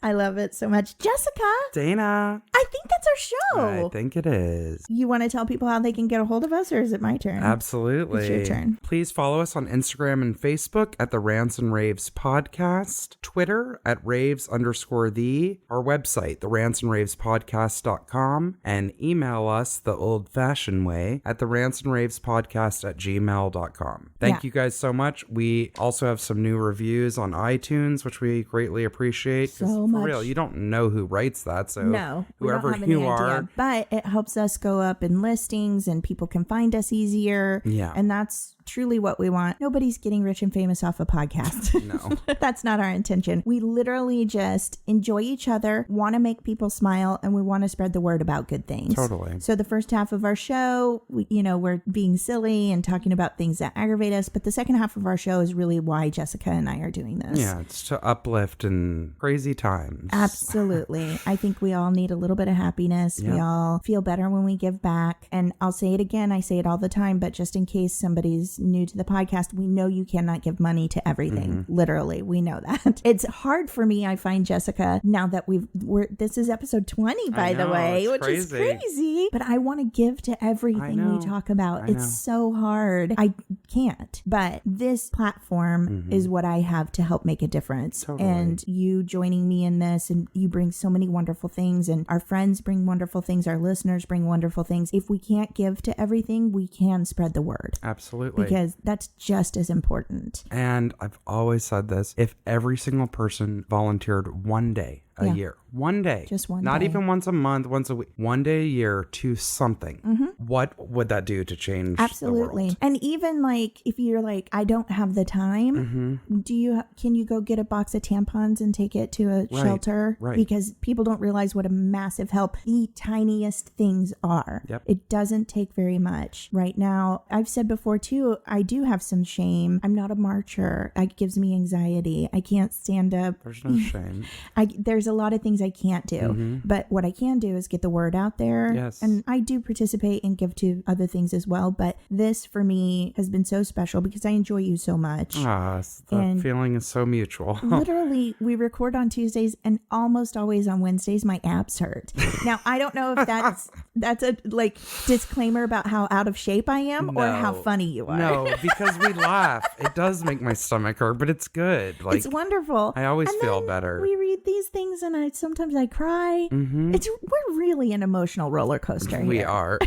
I love it so much. Jessica. Dana. I think that's our show. I think it is. You want to tell people how they can get a hold of us, or is it my turn? Absolutely. It's your turn. Please follow us on Instagram and Facebook at the Rants and Raves Podcast, Twitter at Raves_the, our website, therantsandravespodcast.com, and email us the old-fashioned way at therantsandravespodcast@gmail.com. Thank you guys so much. We also have some new reviews on iTunes, which we greatly appreciate. So much. For real, you don't know who writes that, so no, whoever you are. But it helps us go up in listings and people can find us easier. Yeah. And that's truly what we want. Nobody's getting rich and famous off a podcast. No. That's not our intention. We literally just enjoy each other, want to make people smile, and we want to spread the word about good things. Totally. So the first half of our show, we're being silly and talking about things that aggravate us, but the second half of our show is really why Jessica and I are doing this. Yeah, it's to uplift in crazy times. Absolutely. I think we all need a little bit of happiness. Yep. We all feel better when we give back. And I'll say it again, I say it all the time, but just in case somebody's new to the podcast, we know you cannot give money to everything. Literally, we know that. It's hard for me, I find, Jessica, now that this is episode 20, by the way, which is crazy. But I want to give to everything we talk about. It's so hard. I can't. But this platform is what I have to help make a difference. Totally. And you joining me in this, and you bring so many wonderful things, and our friends bring wonderful things, our listeners bring wonderful things. If we can't give to everything, we can spread the word. Absolutely. Because that's just as important. And I've always said this, if every single person volunteered one day a year, one day, just one not day. Even once a month, once a week, one day a year to something, what would that do to change Absolutely. the world? And even like if you're like, I don't have the time, can you go get a box of tampons and take it to a shelter? Right. Because people don't realize what a massive help the tiniest things are. Yep. It doesn't take very much. Right now, I've said before too, I do have some shame. I'm not a marcher. It gives me anxiety. I can't stand up. There's no shame. There's a lot of things I can't do. But what I can do is get the word out there. Yes. And I do participate and give to other things as well. But this for me has been so special because I enjoy you so much. The feeling is so mutual. Literally, we record on Tuesdays and almost always on Wednesdays my abs hurt. Now, I don't know if that's a like disclaimer about how out of shape I am or how funny you are. No, because we laugh. It does make my stomach hurt, but it's good. Like, it's wonderful. I always and feel then better. We read these things and sometimes I cry. We're really an emotional roller coaster here. We are.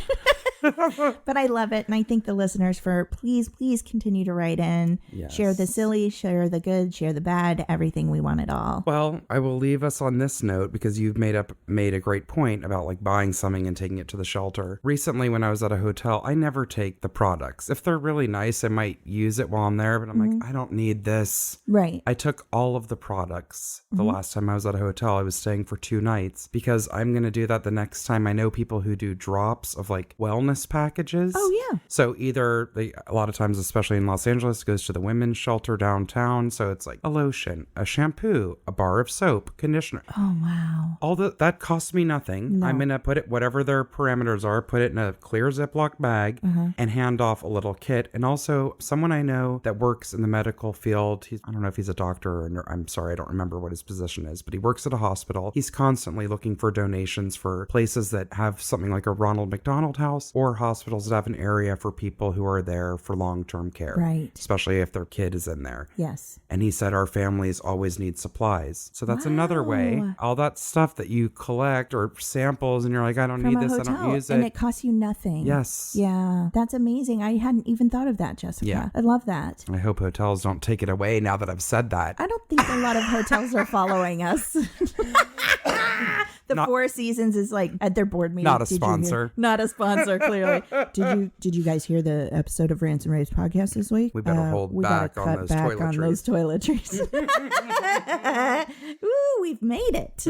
But I love it. And I thank the listeners for please continue to write in. Yes. Share the silly, share the good, share the bad, everything. We want it all. Well, I will leave us on this note because you've made a great point about like buying something and taking it to the shelter. Recently, when I was at a hotel, I never take the products. If they're really nice, I might use it while I'm there, but I'm like, I don't need this. Right. I took all of the products the last time I was at a hotel. I was staying for 2 nights because I'm going to do that the next time. I know people who do drops of like wellness packages. Oh, yeah. So either a lot of times, especially in Los Angeles, goes to the women's shelter downtown. So it's like a lotion, a shampoo, a bar of soap, conditioner. Oh, wow. All that costs me nothing. No. I'm going to put it, whatever their parameters are, put it in a clear Ziploc bag and hand off a little kit. And also someone I know that works in the medical field. I don't know if he's a doctor or I'm sorry, I don't remember what his position is, but he works at a hospital. He's constantly looking for donations for places that have something like a Ronald McDonald House or hospitals that have an area for people who are there for long-term care. Right. Especially if their kid is in there. Yes. And he said our families always need supplies. So that's another way. All that stuff that you collect or samples and you're like, I don't need this, I don't use it. And it costs you nothing. Yes. Yeah. That's amazing. I hadn't even thought of that, Jessica. Yeah. I love that. I hope hotels don't take it away now that I've said that. I don't think a lot of hotels are following us. The Four Seasons is like at their board meeting. Not a sponsor. Not a sponsor, clearly. Did you guys hear the episode of Rants and Raves podcast this week? We better hold back on those toiletries. Ooh, we've made it.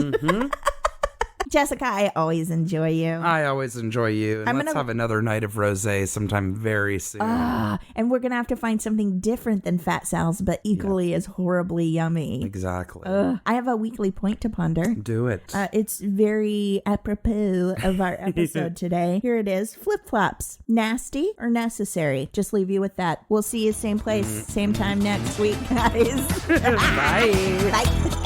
Jessica, I always enjoy you. I always enjoy you. And let's have another night of Rosé sometime very soon. And we're going to have to find something different than Fat Sal's, but equally as horribly yummy. Exactly. I have a weekly point to ponder. Do it. It's very apropos of our episode today. Here it is. Flip-flops. Nasty or necessary? Just leave you with that. We'll see you same place, same time next week, guys. Bye. Bye.